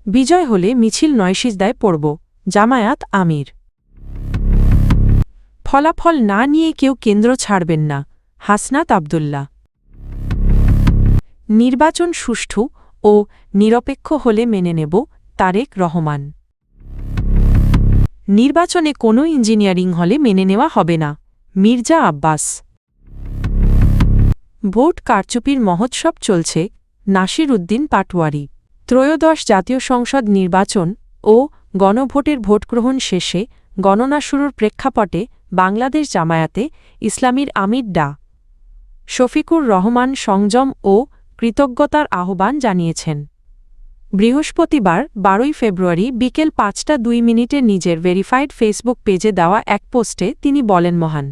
বিজয় হলে মিছিল নয় সিজদায় পড়ব, জামায়াত আমির। ফলাফল না নিয়ে কেউ কেন্দ্র ছাড়বেন না, হাসনাত আব্দুল্লাহ। নির্বাচন সুষ্ঠু ও নিরপেক্ষ হলে মেনে নেব, তারেক রহমান। নির্বাচনে কোনো ইঞ্জিনিয়ারিং হলে মেনে নেওয়া হবে না, মির্জা আব্বাস। ভোট কারচুপির মহোৎসব চলছে, নাসির উদ্দিন পাটোয়ারি। ত্রয়োদশ জাতীয় সংসদ নির্বাচন ও গণভোটের ভোটগ্রহণ শেষে গণনা শুরুর প্রেক্ষাপটে বাংলাদেশ জামায়াতে ইসলামীর আমির ডা শফিকুর রহমান সংযম ও কৃতজ্ঞতার আহ্বান জানিয়েছেন। বৃহস্পতিবার 12 ফেব্রুয়ারি বিকেল 5টা 2 মিনিটে নিজের ভেরিফাইড ফেসবুক পেজে দেওয়া এক পোস্টে তিনি বলেন, মহান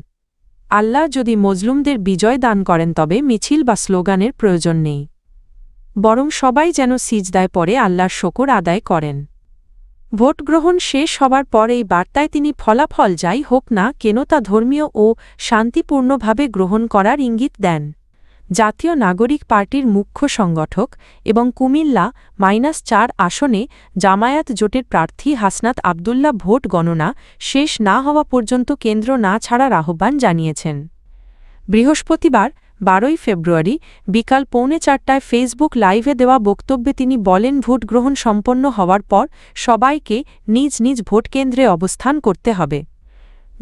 আল্লাহ যদি মজলুমদের বিজয় দান করেন তবে মিছিল বা স্লোগানের প্রয়োজন নেই, বরং সবাই যেন সিজদায় পড়ে আল্লাহর শকর আদায় করেন। ভোটগ্রহণ শেষ হবার পর এই বার্তায় তিনি ফলাফল যাই হোক না কেন তা ধর্মীয় ও শান্তিপূর্ণভাবে গ্রহণ করার ইঙ্গিত দেন। জাতীয় নাগরিক পার্টির মুখ্য সংগঠক এবং কুমিল্লা -4 আসনে জামায়াত জোটের প্রার্থী হাসনাত আব্দুল্লাহ ভোট গণনা শেষ না হওয়া পর্যন্ত কেন্দ্র না ছাড়ার আহ্বান জানিয়েছেন। বৃহস্পতিবার 12 ফেব্রুয়ারি বিকাল 3:45টায় ফেসবুক লাইভে দেওয়া বক্তব্যে তিনি বলেন, ভোট গ্রহণ সম্পন্ন হওয়ার পর সবাইকে নিজ নিজ ভোটকেন্দ্রে অবস্থান করতে হবে।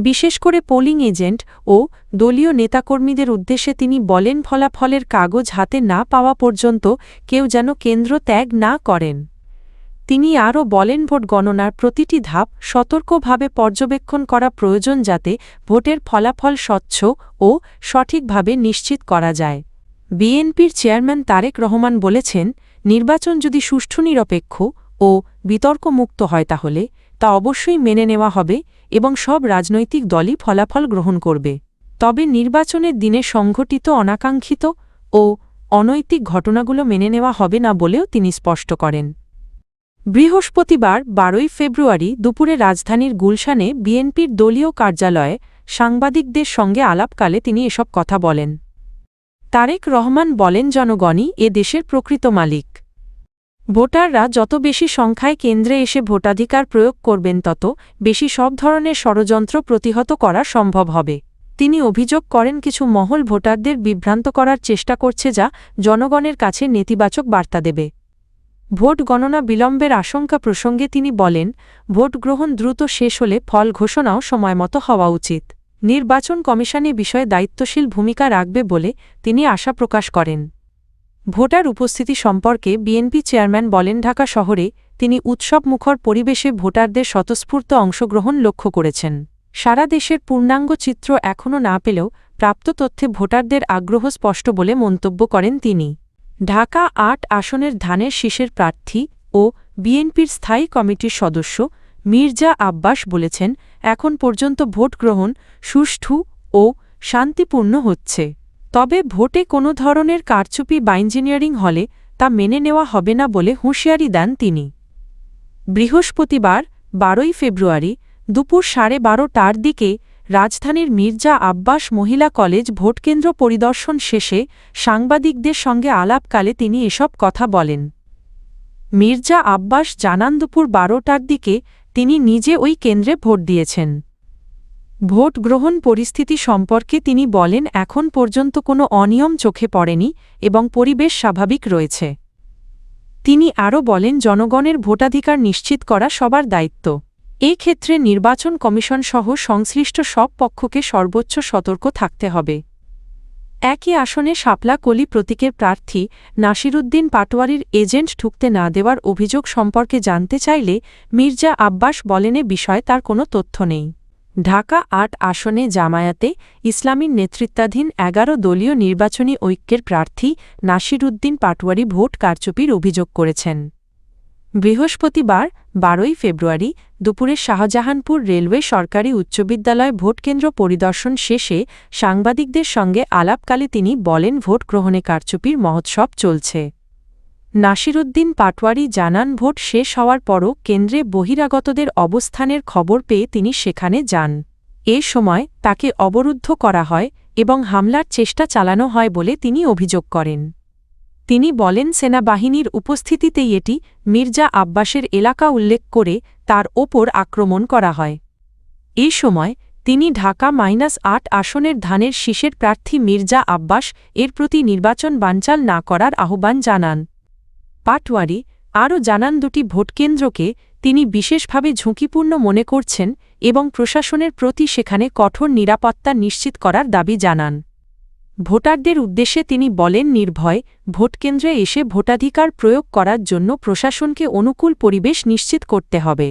বিশেষ করে পোলিং এজেন্ট ও দলীয় নেতাকর্মীদের উদ্দেশ্যে তিনি বলেন, ফলাফলের কাগজ হাতে না পাওয়া পর্যন্ত কেউ যেন কেন্দ্র ত্যাগ না করেন। তিনি আরও বলেন, ভোট গণনার প্রতিটি ধাপ সতর্কভাবে পর্যবেক্ষণ করা প্রয়োজন যাতে ভোটের ফলাফল স্বচ্ছ ও সঠিকভাবে নিশ্চিত করা যায়। বিএনপির চেয়ারম্যান তারেক রহমান বলেছেন, নির্বাচন যদি সুষ্ঠু নিরপেক্ষ ও বিতর্কমুক্ত হয় তাহলে তা অবশ্যই মেনে নেওয়া হবে এবং সব রাজনৈতিক দলই ফলাফল গ্রহণ করবে। তবে নির্বাচনের দিনে সংঘটিত অনাকাঙ্ক্ষিত ও অনৈতিক ঘটনাগুলো মেনে নেওয়া হবে না বলেও তিনি স্পষ্ট করেন। বৃহস্পতিবার 12 ফেব্রুয়ারি দুপুরে রাজধানীর গুলশানে বিএনপির দলীয় কার্যালয়ে সাংবাদিকদের সঙ্গে আলাপকালে তিনি এসব কথা বলেন। তারেক রহমান বলেন, জনগণই এ দেশের প্রকৃত মালিক। ভোটাররা যত বেশি সংখ্যায় কেন্দ্রে এসে ভোটাধিকার প্রয়োগ করবেন তত বেশি সব ধরনের ষড়যন্ত্র প্রতিহত করা সম্ভব হবে। তিনি অভিযোগ করেন, কিছু মহল ভোটারদের বিভ্রান্ত করার চেষ্টা করছে যা জনগণের কাছে নেতিবাচক বার্তা দেবে। ভোট গণনা বিলম্বের আশঙ্কা প্রসঙ্গে তিনি বলেন, ভোট গ্রহণ দ্রুত শেষ হলে ফল ঘোষণাও সময়মতো হওয়া উচিত। নির্বাচন কমিশন এ বিষয়ে দায়িত্বশীল ভূমিকা রাখবে বলে তিনি আশা প্রকাশ করেন। ভোটার উপস্থিতি সম্পর্কে বিএনপি চেয়ারম্যান বলেন, ঢাকা শহরে তিনি উৎসবমুখর পরিবেশে ভোটারদের স্বতঃস্ফূর্ত অংশগ্রহণ লক্ষ্য করেছেন। সারা দেশের পূর্ণাঙ্গ চিত্র এখনও না পেলেও প্রাপ্ত তথ্যে ভোটারদের আগ্রহ স্পষ্ট বলে মন্তব্য করেন তিনি। ঢাকা 8 আসনের ধানের শীষের প্রার্থী ও বিএনপির স্থায়ী কমিটির সদস্য মির্জা আব্বাস বলেছেন, এখন পর্যন্ত ভোট গ্রহণ সুষ্ঠু ও শান্তিপূর্ণ হচ্ছে। তবে ভোটে কোনো ধরনের কারচুপি বা ইঞ্জিনিয়ারিং হলে তা মেনে নেওয়া হবে না বলে হুঁশিয়ারি দেন তিনি। বৃহস্পতিবার 12 ফেব্রুয়ারি দুপুর 12:30টার দিকে রাজধানীর মির্জা আব্বাস মহিলা কলেজ ভোটকেন্দ্র পরিদর্শন শেষে সাংবাদিকদের সঙ্গে আলাপকালে তিনি এসব কথা বলেন। মির্জা আব্বাস জানান, দুপুর 12টার দিকে তিনি নিজে ওই কেন্দ্রে ভোট দিয়েছেন। ভোট গ্রহণ পরিস্থিতি সম্পর্কে তিনি বলেন, এখন পর্যন্ত কোনো অনিয়ম চোখে পড়েনি এবং পরিবেশ স্বাভাবিক রয়েছে। তিনি আরও বলেন, জনগণের ভোটাধিকার নিশ্চিত করা সবার দায়িত্ব। এ ক্ষেত্রে নির্বাচন কমিশন সহ সংশ্লিষ্ট সব পক্ষকে সর্বোচ্চ সতর্ক থাকতে হবে। একই আসনে শাপলা কলি প্রতীকের প্রার্থী নাসির উদ্দিন পাটোয়ারির এজেন্ট ঢুকতে না দেওয়ার অভিযোগ সম্পর্কে জানতে চাইলে মির্জা আব্বাস বলেন, এ বিষয়ে তার কোনো তথ্য নেই। ঢাকা 8 আসনে জামায়াতে ইসলামীর নেতৃত্বাধীন 11 দলীয় নির্বাচনী ঐক্যের প্রার্থী নাসির উদ্দিন পাটোয়ারি ভোট কারচুপির অভিযোগ করেছেন। বৃহস্পতিবার 12 ফেব্রুয়ারি দুপুরে শাহজাহানপুর রেলওয়ে সরকারি উচ্চ বিদ্যালয় ভোটকেন্দ্র পরিদর্শন শেষে সাংবাদিকদের সঙ্গে আলাপকালে তিনি বলেন, ভোট গ্রহণে কারচুপির মহোৎসব চলছে। নাসির উদ্দিন পাটোয়ারি জানান, ভোট শেষ হওয়ার পরও কেন্দ্রে বহিরাগতদের অবস্থানের খবর পেয়ে তিনি সেখানে যান। এ সময় তাকে অবরুদ্ধ করা হয় এবং হামলার চেষ্টা চালানো হয় বলে তিনি অভিযোগ করেন। তিনি বলেন সেনাবাহিনীর উপস্থিতিতেই এটি মির্জা আব্বাসের এলাকা উল্লেখ করে তার ওপর আক্রমণ করা হয়। এই সময় তিনি ঢাকা -৮ আসনের ধানের শীষের প্রার্থী মির্জা আব্বাস এর প্রতি নির্বাচন বানচাল না করার আহ্বান জানান। পাটওয়ারি আরও জানান দুটি ভোটকেন্দ্রকে তিনি বিশেষভাবে ঝুঁকিপূর্ণ মনে করছেন এবং প্রশাসনের প্রতি সেখানে কঠোর নিরাপত্তা নিশ্চিত করার দাবি জানান। ভোটারদের উদ্দেশ্যে তিনি বলেন নির্ভয় ভোটকেন্দ্রে এসে ভোটাধিকার প্রয়োগ করার জন্য প্রশাসনকে অনুকূল পরিবেশ নিশ্চিত করতে হবে।